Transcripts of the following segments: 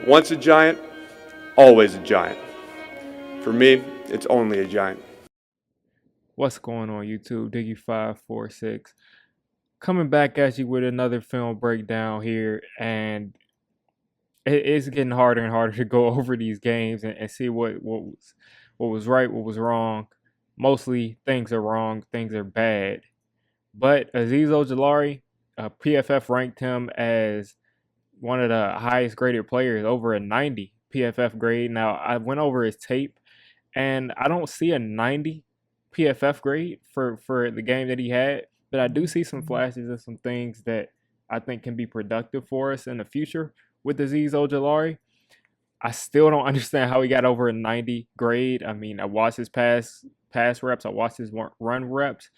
Once a giant, always a giant. For me, it's only a giant. What's going on YouTube? Diggy546 coming back at you with another film breakdown here, and it's getting harder and harder to go over these games and see what was right, what was wrong. Mostly things are wrong, things are bad. But Azeez Ojulari, PFF ranked him as one of the highest graded players, over a 90 PFF grade. Now I went over his tape, and I don't see a 90 PFF grade for the game that he had, but I do see some flashes of some things that I think can be productive for us in the future with Azeez Ojulari. I still don't understand how he got over a 90 grade. I mean, I watched his pass reps, I watched his run reps.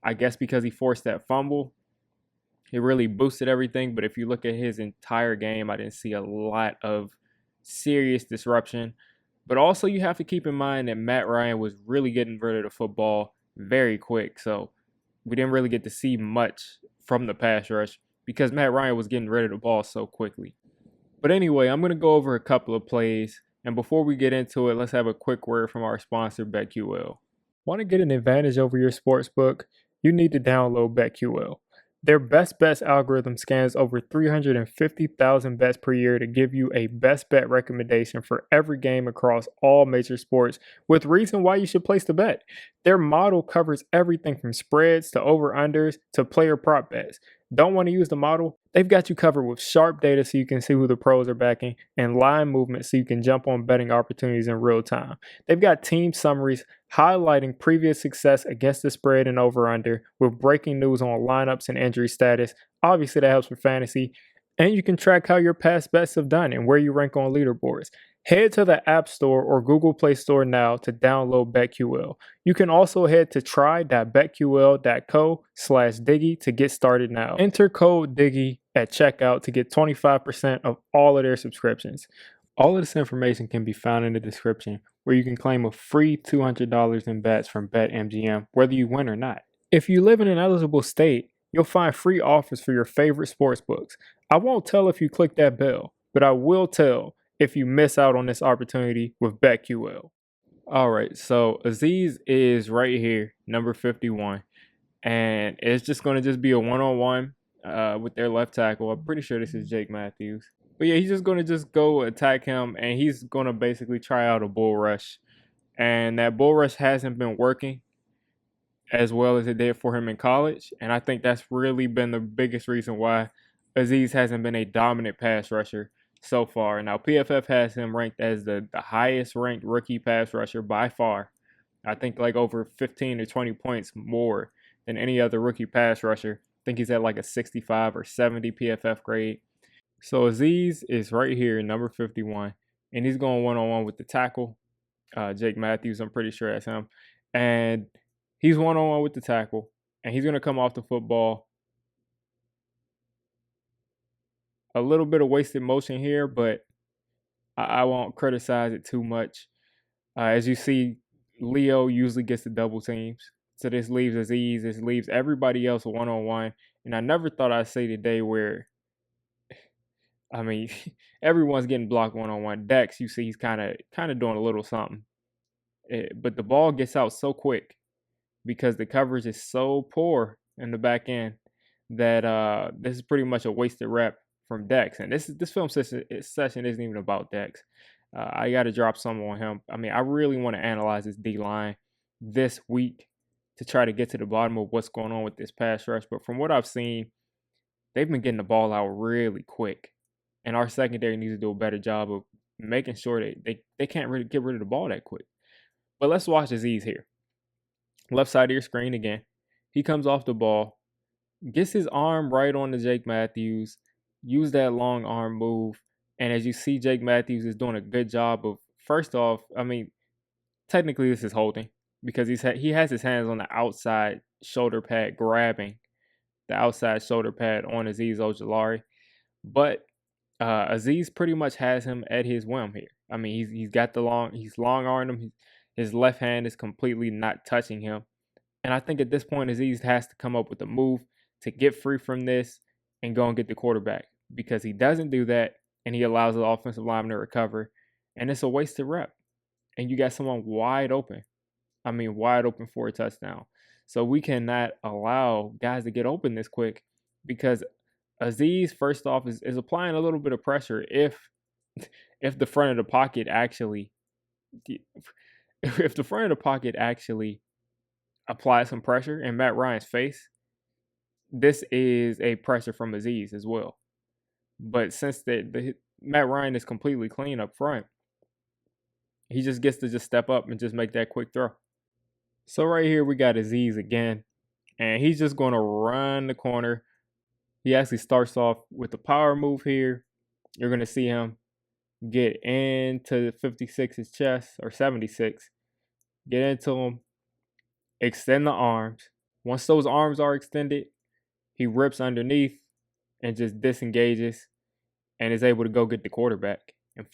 I guess because he forced that fumble, it really boosted everything. But if you look at his entire game, I didn't see a lot of serious disruption. But also, you have to keep in mind that Matt Ryan was really getting rid of the football very quick. So we didn't really get to see much from the pass rush because Matt Ryan was getting rid of the ball so quickly. But anyway, I'm going to go over a couple of plays. And before we get into it, let's have a quick word from our sponsor, BetQL. Want to get an advantage over your sportsbook? You need to download BetQL. Their best bets algorithm scans over 350,000 bets per year to give you a best bet recommendation for every game across all major sports with reason why you should place the bet. Their model covers everything from spreads to over-unders to player prop bets. Don't want to use the model? They've got you covered with sharp data so you can see who the pros are backing and line movement so you can jump on betting opportunities in real time. They've got team summaries highlighting previous success against the spread and over-under with breaking news on lineups and injury status. Obviously, that helps with fantasy. And you can track how your past bets have done and where you rank on leaderboards. Head to the App Store or Google Play Store now to download BetQL. You can also head to try.betql.co/Diggy to get started now. Enter code Diggy at checkout to get 25% of all of their subscriptions. All of this information can be found in the description, where you can claim a free $200 in bets from BetMGM, whether you win or not. If you live in an eligible state, you'll find free offers for your favorite sports books. I won't tell if you click that bell, but I will tell if you miss out on this opportunity with BetQL. All right, so Azeez is right here, number 51, and it's just going to just be a one-on-one with their left tackle. I'm pretty sure this is Jake Matthews. But yeah, he's just going to just go attack him, and he's going to basically try out a bull rush. And that bull rush hasn't been working as well as it did for him in college. And I think that's really been the biggest reason why Azeez hasn't been a dominant pass rusher so far. Now, PFF has him ranked as the highest ranked rookie pass rusher by far. I think like over 15 to 20 points more than any other rookie pass rusher. I think he's at like a 65 or 70 PFF grade. So Azeez is right here, number 51, and he's going one-on-one with the tackle, Jake Matthews. I'm pretty sure that's him. And he's one-on-one with the tackle, and he's going to come off the football. A little bit of wasted motion here, but I won't criticize it too much. As you see, Leo usually gets the double teams. So this leaves Azeez. This leaves everybody else one-on-one. And I never thought I'd say today where, I mean, everyone's getting blocked one-on-one. Dex, you see, he's kind of doing a little something. But the ball gets out so quick because the coverage is so poor in the back end that this is pretty much a wasted rep from Dex. And this film session isn't even about Dex. I got to drop some on him. I mean, I really want to analyze this D-line this week to try to get to the bottom of what's going on with this pass rush. But from what I've seen, they've been getting the ball out really quick. And our secondary needs to do a better job of making sure that they can't really get rid of the ball that quick. But let's watch Azeez here. Left side of your screen again. He comes off the ball, gets his arm right on the Jake Matthews, use that long arm move. And as you see, Jake Matthews is doing a good job of, first off, I mean, technically this is holding because he has his hands on the outside shoulder pad, grabbing the outside shoulder pad on Azeez Ojulari. But Azeez pretty much has him at his whim here. I mean, he's long-armed him. His left hand is completely not touching him. And I think at this point, Azeez has to come up with a move to get free from this and go and get the quarterback. Because he doesn't do that, and he allows the offensive lineman to recover, and it's a wasted rep. And you got someone wide open. I mean, wide open for a touchdown. So we cannot allow guys to get open this quick because Azeez, first off, is applying a little bit of pressure if the front of the pocket actually if the front of the pocket actually applies some pressure in Matt Ryan's face, this is a pressure from Azeez as well. But since the Matt Ryan is completely clean up front, he just gets to just step up and just make that quick throw. So right here we got Azeez again, and he's just going to run the corner. He actually starts off with the power move here. You're going to see him get into 56's chest, or 76. Get into him, extend the arms. Once those arms are extended, he rips underneath and just disengages and is able to go get the quarterback and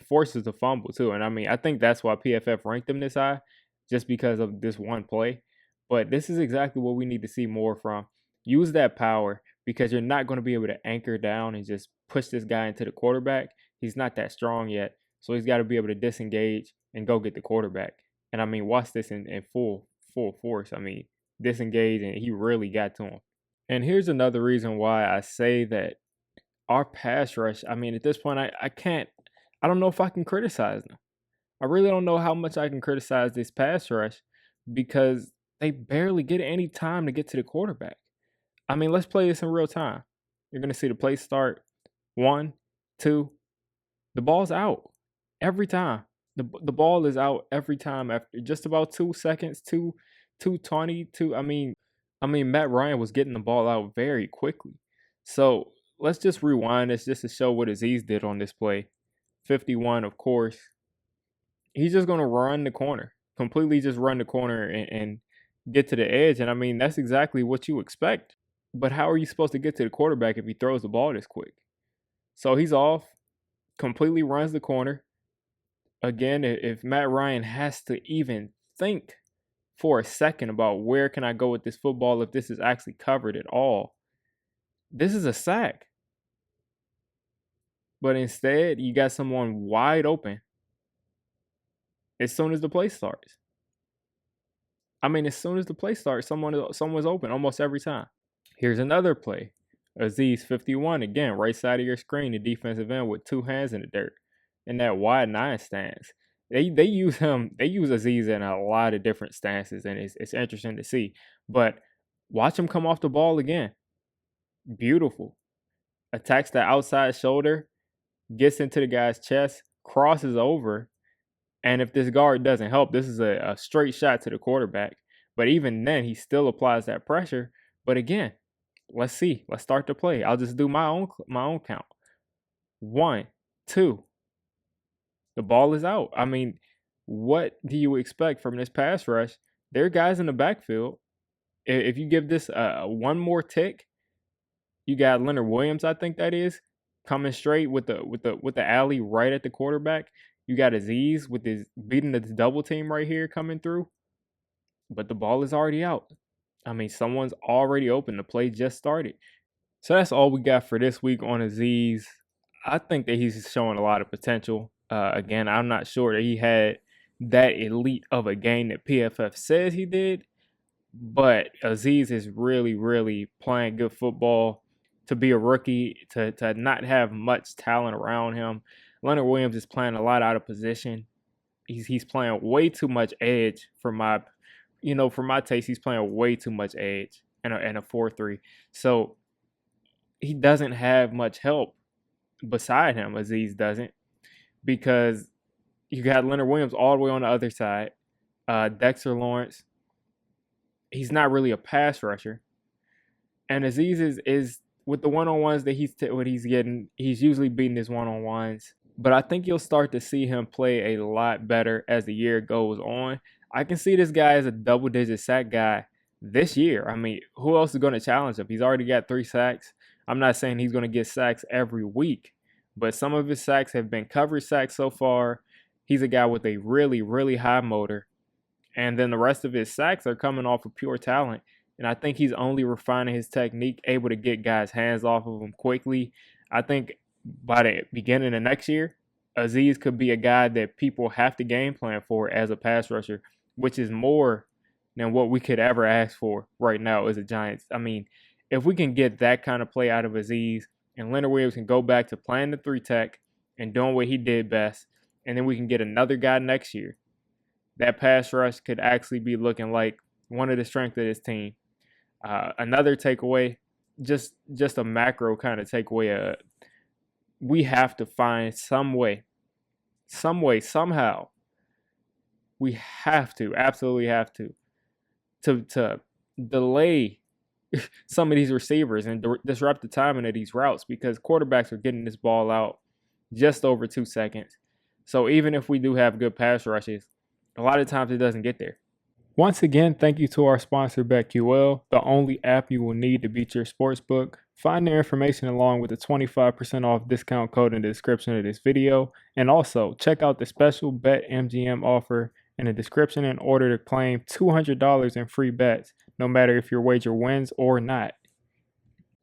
forces the fumble too. And I mean, I think that's why PFF ranked him this high, just because of this one play. But this is exactly what we need to see more from. Use that power, because you're not going to be able to anchor down and just push this guy into the quarterback. He's not that strong yet. So he's got to be able to disengage and go get the quarterback. And I mean, watch this in full force. I mean, disengage, and he really got to him. And here's another reason why I say that our pass rush, I mean, at this point, I don't know if I can criticize them. I really don't know how much I can criticize this pass rush, because they barely get any time to get to the quarterback. I mean, let's play this in real time. You're going to see the play start. 1, 2. The ball's out every time. The ball is out every time after just about 2 seconds, 2:20. I mean, Matt Ryan was getting the ball out very quickly. So let's just rewind this just to show what Azeez did on this play. 51, of course. He's just going to run the corner, completely just run the corner and get to the edge. And I mean, that's exactly what you expect. But how are you supposed to get to the quarterback if he throws the ball this quick? So he's off, completely runs the corner. Again, if Matt Ryan has to even think for a second about where can I go with this football if this is actually covered at all, this is a sack. But instead, you got someone wide open as soon as the play starts. I mean, as soon as the play starts, someone's open almost every time. Here's another play. Azeez 51, again, right side of your screen, the defensive end with 2 hands in the dirt in that wide 9 stance. They use Azeez in a lot of different stances, and it's interesting to see. But watch him come off the ball again. Beautiful. Attacks the outside shoulder, gets into the guy's chest, crosses over, and if this guard doesn't help, this is a straight shot to the quarterback. But even then, he still applies that pressure. But again, let's see. Let's start the play. I'll just do my own count. 1, 2. The ball is out. I mean, what do you expect from this pass rush? There are guys in the backfield. If you give this one more tick, you got Leonard Williams, I think that is, coming straight with the alley right at the quarterback. You got Azeez with his beating the double team right here coming through. But the ball is already out. I mean, someone's already open. The play just started. So that's all we got for this week on Azeez. I think that he's showing a lot of potential. Again, I'm not sure that he had that elite of a game that PFF says he did. But Azeez is really, really playing good football. To be a rookie, to not have much talent around him. Leonard Williams is playing a lot out of position. He's playing way too much edge for my taste. He's playing way too much edge and a 4-3. So he doesn't have much help beside him. Azeez doesn't, because you got Leonard Williams all the way on the other side. Dexter Lawrence, he's not really a pass rusher, and Azeez is with the one-on-ones that he's getting, he's usually beating his one-on-ones. But I think you'll start to see him play a lot better as the year goes on. I can see this guy as a double-digit sack guy this year. I mean, who else is going to challenge him? He's already got 3 sacks. I'm not saying he's going to get sacks every week, but some of his sacks have been coverage sacks so far. He's a guy with a really, really high motor. And then the rest of his sacks are coming off of pure talent. And I think he's only refining his technique, able to get guys' hands off of him quickly. I think by the beginning of next year, Azeez could be a guy that people have to game plan for as a pass rusher, which is more than what we could ever ask for right now as a Giants. I mean, if we can get that kind of play out of Azeez and Leonard Williams can go back to playing the 3-tech and doing what he did best, and then we can get another guy next year, that pass rush could actually be looking like one of the strengths of this team. Another takeaway, just a macro kind of takeaway, we have to find some way, somehow, we have to, absolutely have to delay some of these receivers and disrupt the timing of these routes, because quarterbacks are getting this ball out just over 2 seconds. So even if we do have good pass rushes, a lot of times it doesn't get there. Once again, thank you to our sponsor, BetQL, the only app you will need to beat your sportsbook. Find their information along with the 25% off discount code in the description of this video. And also, check out the special BetMGM offer in the description in order to claim $200 in free bets, no matter if your wager wins or not.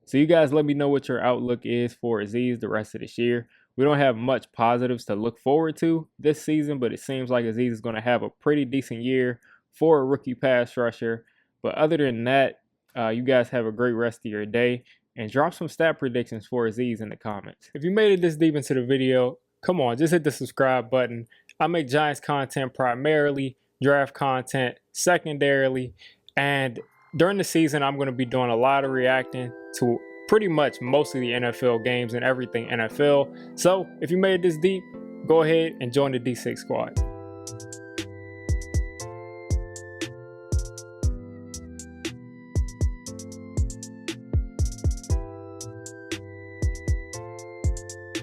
So you guys let me know what your outlook is for Azeez the rest of this year. We don't have much positives to look forward to this season, but it seems like Azeez is going to have a pretty decent year for a rookie pass rusher. But other than that, you guys have a great rest of your day, and drop some stat predictions for Azeez in the comments. If you made it this deep into the video, come on, just hit the subscribe button. I make Giants content primarily, draft content secondarily, and during the season, I'm going to be doing a lot of reacting to pretty much most of the NFL games and everything NFL. So if you made it this deep, go ahead and join the D6 squad.